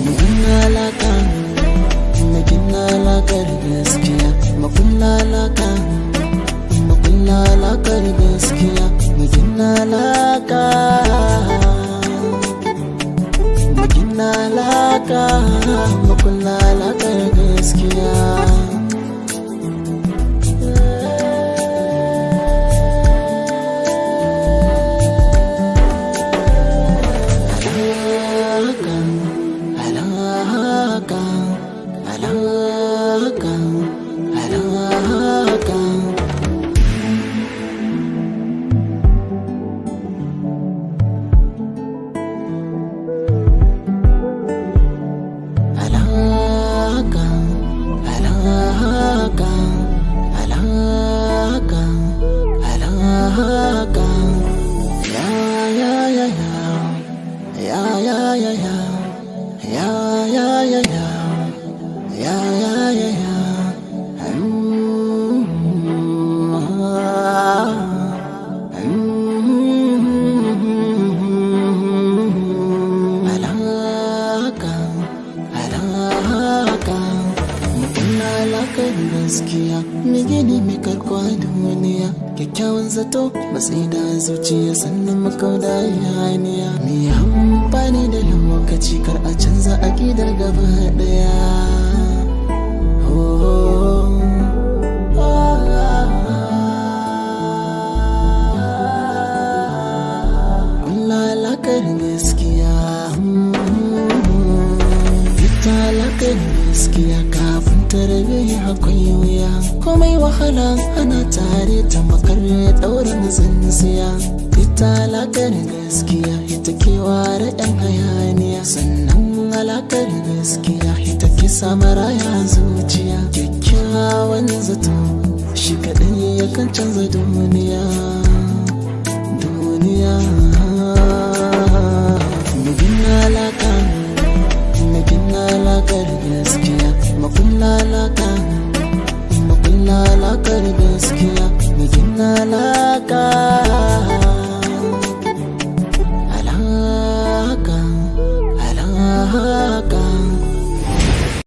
Magina alaka, magina alakar gaskiya, makulla alaka, makulla alakar gaskiya, magina alaka, magina alaka, makulla alakar gaskiya. Gaskiya mai gini mai karkwa duniya, kyakkyawan zato matsayi da zuciya sannan makauda yaniya. Mai amfani da lokaci kar a canza akidar gaba daya. Kulla alakar gaskiya, ita alakar gaskiya kafin tarbe akwai wuya, komai wahala ana tare ta makar daurin tsintsiya. Ita alakar gaskiya ita ke ware yan hayaniya, sannan alakar gaskiya ita ke samaraya zuciya. Kyakkyawan zato shi kaɗai yakan canza duniya, duniya. Magina alaka, magina alakar gaskiya, makulla alaka, makulla alakar gaskiya, magina alaka.